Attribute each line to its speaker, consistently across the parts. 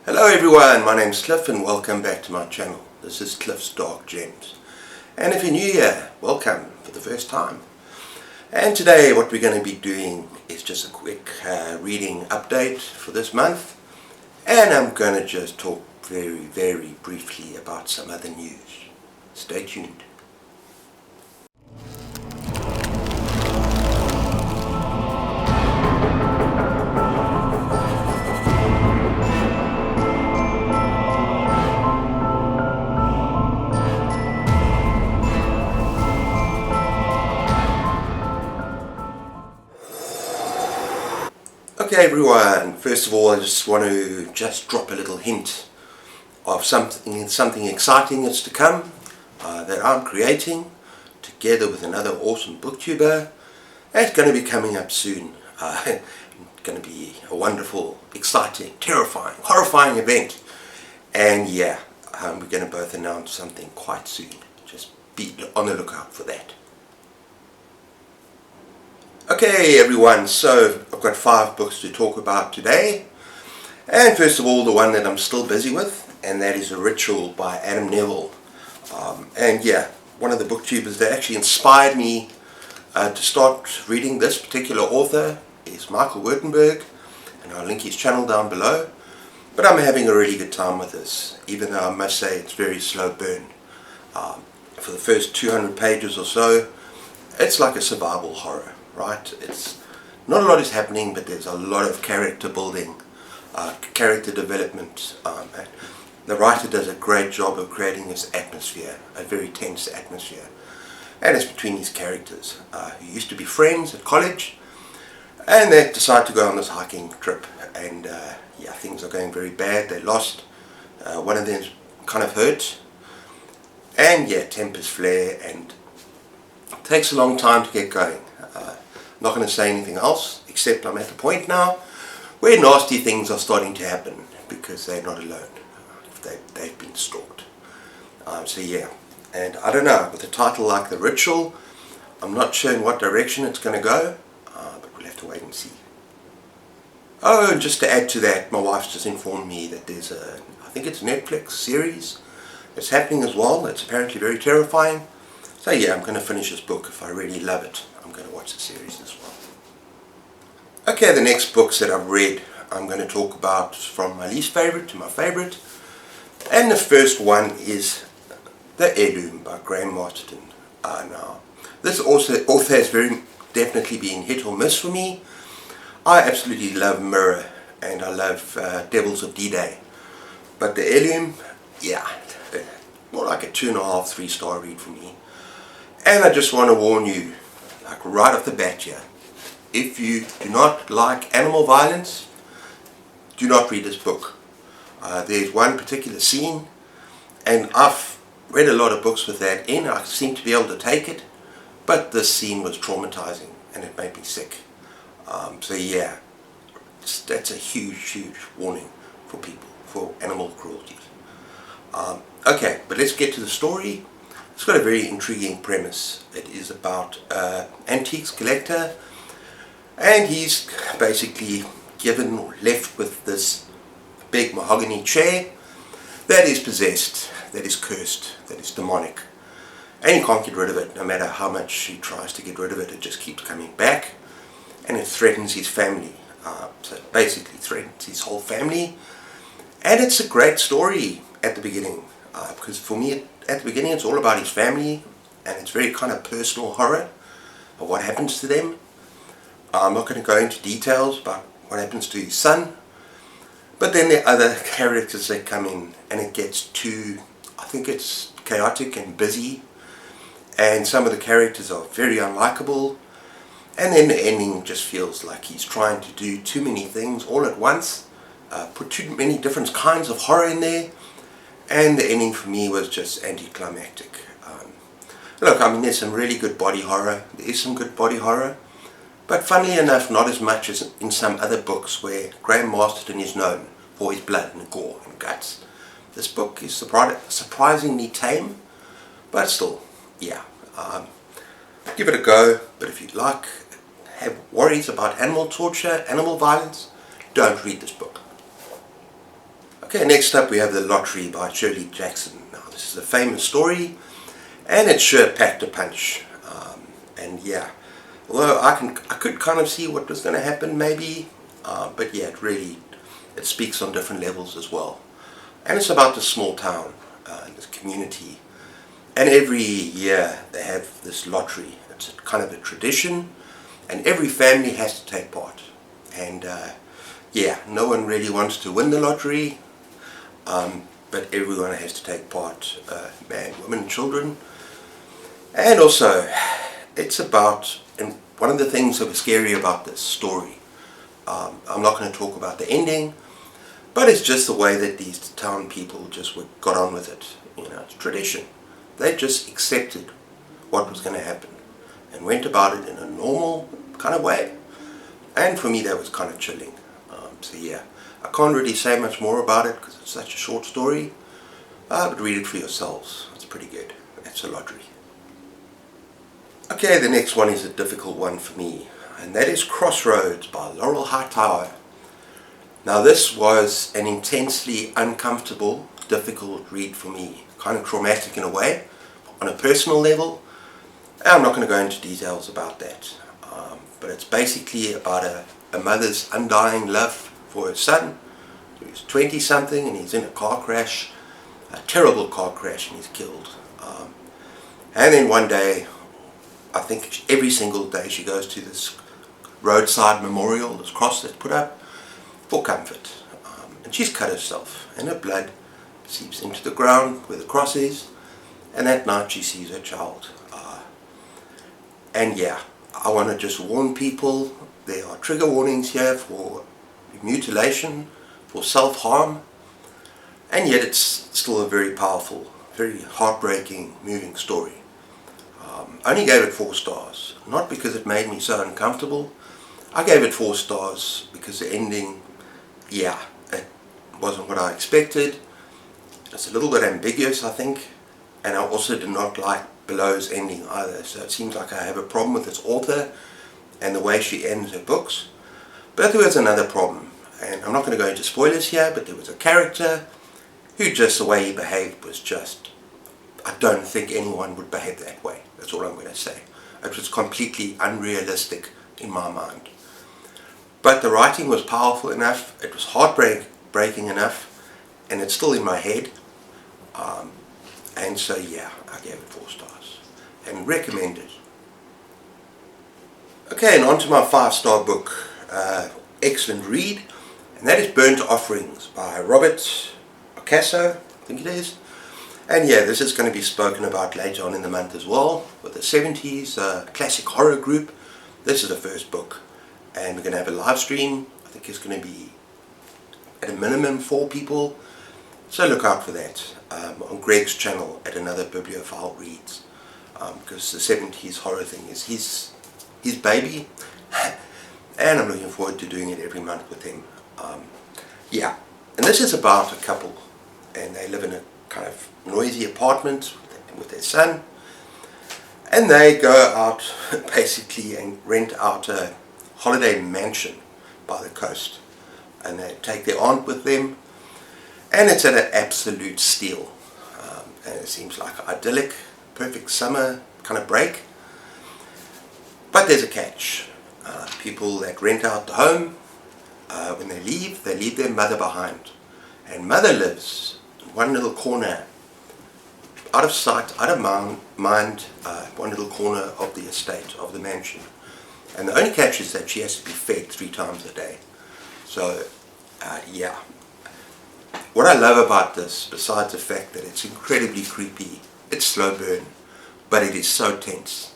Speaker 1: Hello everyone, my name's Cliff and welcome back to my channel. This is Cliff's Dark Gems. And if you're new here, welcome for the first time. And today what we're going to be doing is just a quick reading update for this month. And I'm going to just talk very briefly about some other news. Stay tuned. Okay everyone, first of all I just want to drop a little hint of something exciting that's to come that I'm creating together with another awesome booktuber. It's going to be coming up soon. It's going to be a wonderful, exciting, terrifying, horrifying event, and yeah, we're going to both announce something quite soon. Just be on the lookout for that. Okay everyone, so I've got 5 books to talk about today, and first of all the one that I'm still busy with, and that is A Ritual by Adam Neville. And yeah, one of the booktubers that actually inspired me to start reading this particular author is Michael Wurtenberg, and I'll link his channel down below. But I'm having a really good time with this, even though I must say it's very slow burn. For the first 200 pages or so, it's like a survival horror. Right, it's not a lot is happening, but there's a lot of character building, character development. And the writer does a great job of creating this atmosphere, a very tense atmosphere, and it's between these characters who used to be friends at college, and they decide to go on this hiking trip, and yeah, things are going very bad. They lost one of them's kind of hurt, and yeah, tempers flare, and it takes a long time to get going. I'm not going to say anything else, except I'm at the point now where nasty things are starting to happen because they're not alone. They've been stalked. So yeah, and I don't know, with a title like The Ritual, I'm not sure in what direction it's going to go, but we'll have to wait and see. Oh, and just to add to that, my wife's just informed me that there's I think it's a Netflix series that's happening as well. It's apparently very terrifying. So yeah, I'm going to finish this book. If I really love it, I'm going to watch the series as well. Okay, the next books that I've read, I'm going to talk about from my least favorite to my favorite. And the first one is The Heirloom by Graham Masterton. Now, this author has very definitely been hit or miss for me. I absolutely love Mirror and I love Devils of D-Day. But The Heirloom, yeah, more like a 2.5, 3-star read for me. And I just want to warn you, like right off the bat here, if you do not like animal violence, do not read this book. There's one particular scene, and I've read a lot of books with that in, I seem to be able to take it, but this scene was traumatizing and it made me sick. So yeah, that's a huge warning for people, for animal cruelty. Okay, but let's get to the story. It's got a very intriguing premise. It is about an antiques collector, and he's basically given or left with this big mahogany chair that is possessed, that is cursed, that is demonic, and he can't get rid of it. No matter how much he tries to get rid of it, it just keeps coming back, and it threatens his family. So it basically threatens his whole family, and it's a great story at the beginning, because for me at the beginning it's all about his family, and it's very kind of personal horror of what happens to them. I'm not going to go into details about what happens to his son, but then there are other characters that come in, and it gets too, I think it's chaotic and busy, and some of the characters are very unlikable, and then the ending just feels like he's trying to do too many things all at once, put too many different kinds of horror in there, and the ending for me was just anticlimactic. Look, I mean, there's some really good body horror, there is some good body horror, but funnily enough, not as much as in some other books where Graham Masterton is known for his blood and gore and guts. This book is surprisingly tame, but still, yeah, give it a go. But if you have worries about animal torture, animal violence, don't read this book. Okay, next up we have The Lottery by Shirley Jackson. Now this is a famous story, and it sure packed a punch. And yeah, although I could kind of see what was going to happen maybe, but yeah, it speaks on different levels as well. And it's about this small town, this community, and every year they have this lottery. It's kind of a tradition, and every family has to take part. And yeah, no one really wants to win the lottery. But everyone has to take part, man, women, children. And also, it's about, and one of the things that was scary about this story, I'm not going to talk about the ending, but it's just the way that these town people just got on with it. You know, it's tradition. They just accepted what was going to happen and went about it in a normal kind of way. And for me, that was kind of chilling. So yeah, I can't really say much more about it because it's such a short story, but read it for yourselves. It's pretty good. That's The Lottery. Okay, the next one is a difficult one for me, and that is Crossroads by Laurel Hightower. Now this was an intensely uncomfortable, difficult read for me, kind of traumatic in a way, on a personal level. I'm not going to go into details about that, but it's basically about a mother's undying love for her son, who's 20 something, and he's in a car crash, a terrible car crash, and he's killed. And then one day, I think every single day, she goes to this roadside memorial, this cross that's put up for comfort, and she's cut herself, and her blood seeps into the ground where the cross is, and that night she sees her child. And yeah, I want to just warn people, there are trigger warnings here for mutilation, for self-harm, and yet it's still a very powerful, very heartbreaking, moving story. I only gave it 4 stars, not because it made me so uncomfortable. I gave it 4 stars because the ending, yeah, it wasn't what I expected. It's a little bit ambiguous, I think, and I also did not like Below's ending either, so it seems like I have a problem with its author and the way she ends her books. But there was another problem, and I'm not going to go into spoilers here, but there was a character who just the way he behaved was just, I don't think anyone would behave that way. That's all I'm going to say. It was completely unrealistic in my mind. But the writing was powerful enough, it was heartbreaking enough, and it's still in my head. And so yeah, I gave it 4 stars and recommend it. Okay, and on to my 5-star book, excellent read, and that is Burnt Offerings by Robert Picasso, I think it is. And yeah, this is going to be spoken about later on in the month as well, with the 70s classic horror group. This is the first book, and we're going to have a live stream. I think it's going to be at a minimum 4 people, so look out for that on Greg's channel at Another Bibliophile Reads, because the 70s horror thing is his baby, and I'm looking forward to doing it every month with him. Yeah, and this is about a couple, and they live in a kind of noisy apartment with their son, and they go out basically and rent out a holiday mansion by the coast, and they take their aunt with them, and it's at an absolute steal, and it seems like an idyllic, perfect summer kind of break. But there's a catch. People that rent out the home, when they leave their mother behind, and mother lives in one little corner, out of sight, out of mind, one little corner of the estate, of the mansion. And the only catch is that she has to be fed 3 times a day. So yeah, what I love about this, besides the fact that it's incredibly creepy, it's slow burn, but it is so tense.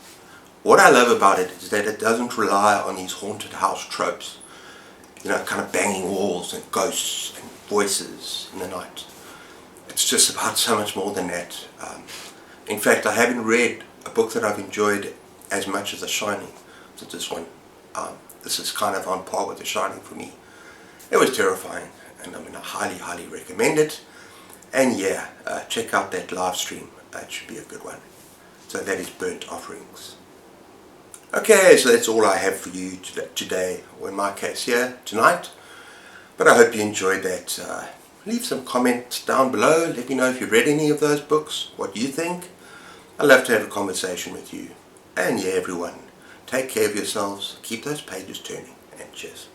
Speaker 1: What I love about it is that it doesn't rely on these haunted house tropes, you know, kind of banging walls and ghosts and voices in the night. It's just about so much more than that. In fact, I haven't read a book that I've enjoyed as much as The Shining since this one. This is kind of on par with The Shining for me. It was terrifying, and I highly recommend it. And yeah, check out that live stream. That should be a good one. So that is Burnt Offerings. Okay, so that's all I have for you today, or in my case here, tonight. But I hope you enjoyed that leave some comments down below. Let me know if you've read any of those books, what you think. I'd love to have a conversation with you. And yeah, everyone, take care of yourselves, keep those pages turning, and cheers.